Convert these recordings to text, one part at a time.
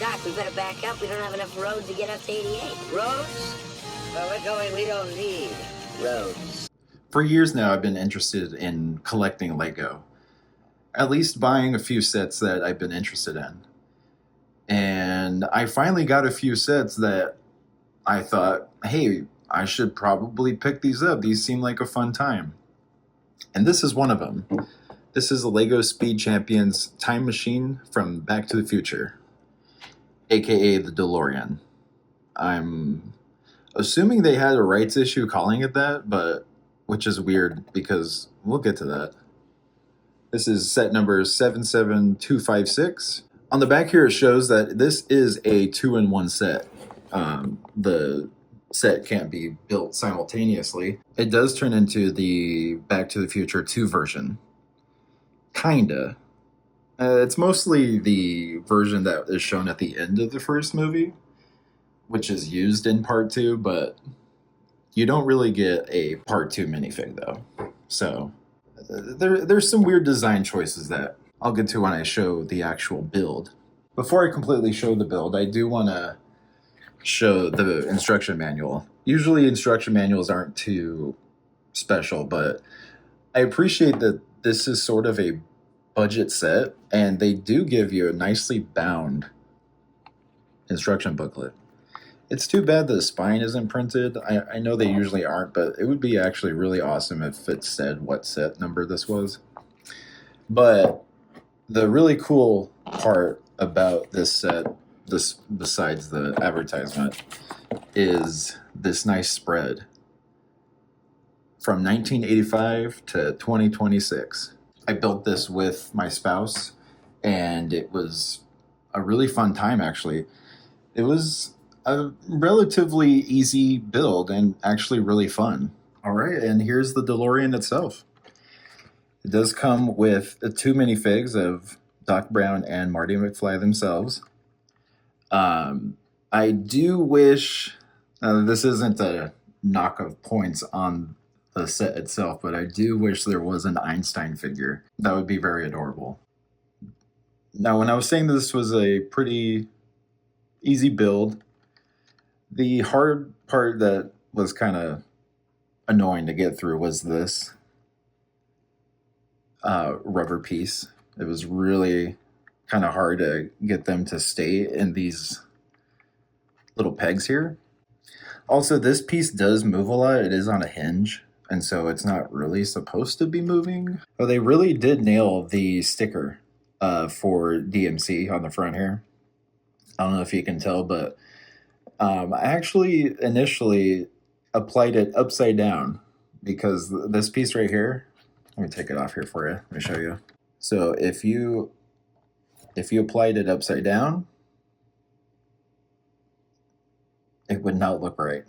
Doc, we better back up. We don't have enough road to get up to 88. Roads? Where we're going, we don't need roads. For years now, I've been interested in collecting Lego. At least buying a few sets that I've been interested in. And I finally got a few sets that I thought, hey, I should probably pick these up. These seem like a fun time. And this is one of them. This is a Lego Speed Champions time machine from Back to the Future, aka the DeLorean. I'm assuming they had a rights issue calling it that, but which is weird because we'll get to that. This is set number 77256. On the back here, it shows that this is a 2-in-1 set. The set can't be built simultaneously. It does turn into the Back to the Future 2 version. Kinda. It's mostly the version that is shown at the end of the first movie, which is used in part 2, but you don't really get a part 2 minifig though. So there's some weird design choices that I'll get to when I show the actual build. Before I completely show the build, I do want to show the instruction manual. Usually instruction manuals aren't too special, but I appreciate that this is sort of a budget set, and they do give you a nicely bound instruction booklet. It's too bad the spine isn't printed. I know they usually aren't, but it would be actually really awesome if it said what set number this was. But the really cool part about this set, besides the advertisement, is this nice spread from 1985 to 2026. I built this with my spouse, and it was a really fun time, actually. It was a relatively easy build and actually really fun. All right, and here's the DeLorean itself. It does come with 2 minifigs of Doc Brown and Marty McFly themselves. I do wish, this isn't a knock of points on the set itself, but I do wish there was an Einstein figure. That would be very adorable. Now, when I was saying this was a pretty easy build, the hard part that was kind of annoying to get through was this rubber piece. It was really kind of hard to get them to stay in these little pegs here. Also, this piece does move a lot. It is on a hinge, and so it's not really supposed to be moving. But they really did nail the sticker for DMC on the front here. I don't know if you can tell, but I actually initially applied it upside down because this piece right here, let me take it off here for you. Let me show you. So if you applied it upside down, it would not look right.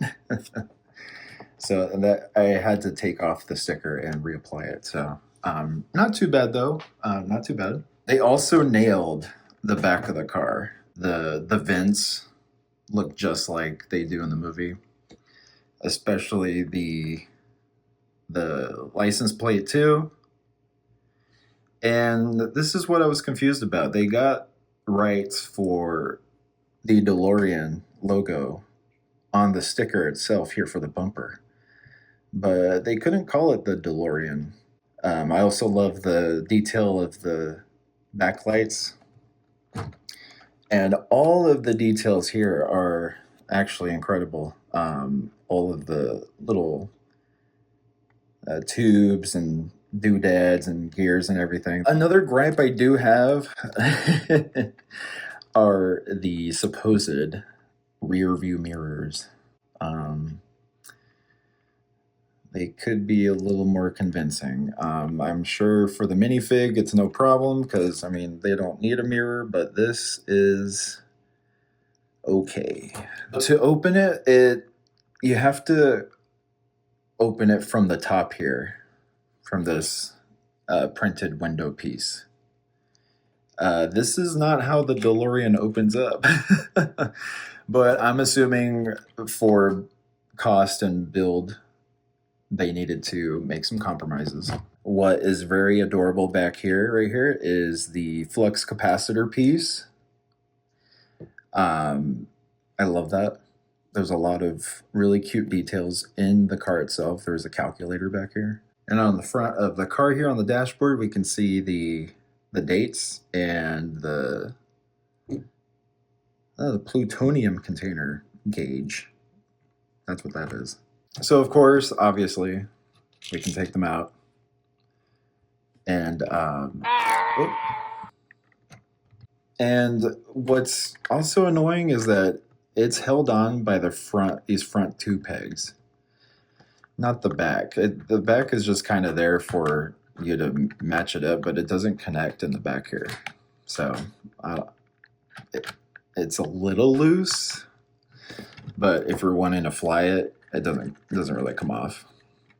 So that I had to take off the sticker and reapply it. So not too bad though. Not too bad. They also nailed the back of the car. The vents look just like they do in the movie, especially the license plate too. And this is what I was confused about. They got rights for the DeLorean logo on the sticker itself here for the bumper, but they couldn't call it the DeLorean. I also love the detail of the backlights, and all of the details here are actually incredible. All of the little tubes and doodads and gears and everything. Another gripe I do have are the supposed rear view mirrors. They could be a little more convincing. I'm sure for the minifig it's no problem because, I mean, they don't need a mirror, but this is okay. To open it, you have to open it from the top here, from this printed window piece. This is not how the DeLorean opens up. But I'm assuming for cost and build, they needed to make some compromises. What is very adorable back here, right here, is the flux capacitor piece. I love that. There's a lot of really cute details in the car itself. There's a calculator back here. And on the front of the car here on the dashboard, we can see the dates and the plutonium container gauge. That's what that is. So of course, obviously, we can take them out. And what's also annoying is that it's held on by these front two pegs, not the back. The back is just kind of there for you to match it up, but it doesn't connect in the back here. So it's a little loose, but if you're wanting to fly it, it doesn't really come off.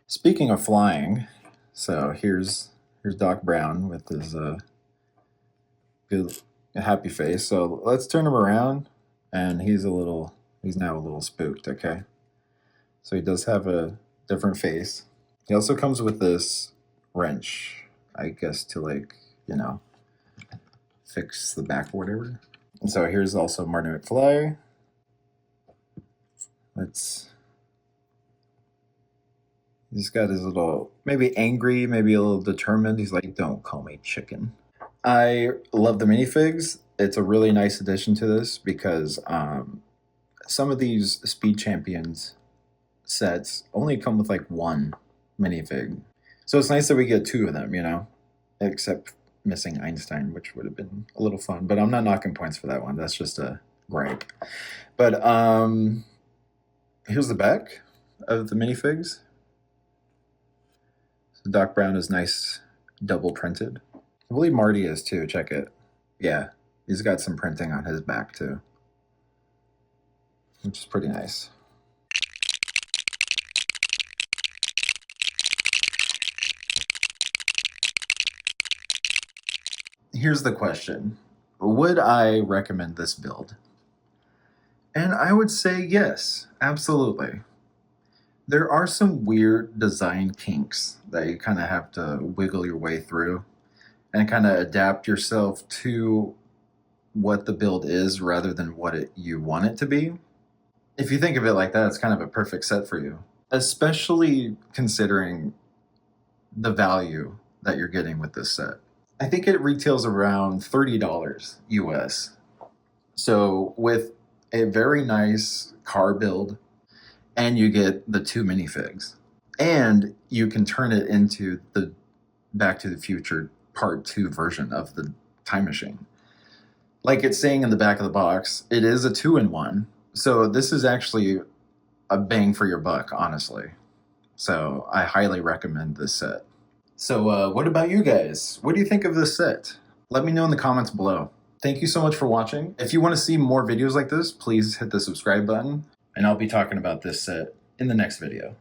Speaking of flying, so here's Doc Brown with his good happy face. So let's turn him around, and he's now a little spooked. Okay, so he does have a different face. He also comes with this wrench, I guess, to fix the back or whatever. And so here's also Marty McFly. He's got his little, maybe angry, maybe a little determined. He's like, don't call me chicken. I love the minifigs. It's a really nice addition to this because some of these Speed Champions sets only come with like one minifig. So it's nice that we get two of them, except missing Einstein, which would have been a little fun. But I'm not knocking points for that one. That's just a gripe. But here's the back of the minifigs. So Doc Brown is nice, double printed. I believe Marty is too. Check it. Yeah, he's got some printing on his back too, which is pretty nice. Here's the question. Would I recommend this build? And I would say yes, absolutely. There are some weird design kinks that you kind of have to wiggle your way through and kind of adapt yourself to what the build is rather than what you want it to be. If you think of it like that, it's kind of a perfect set for you, especially considering the value that you're getting with this set. I think it retails around $30 US. So with a very nice car build, and you get the two minifigs, and you can turn it into the Back to the Future Part 2 version of the time machine. Like it's saying in the back of the box, it is a 2-in-1. So this is actually a bang for your buck, honestly. So I highly recommend this set. So what about you guys? What do you think of this set? Let me know in the comments below. Thank you so much for watching. If you want to see more videos like this, please hit the subscribe button, and I'll be talking about this set in the next video.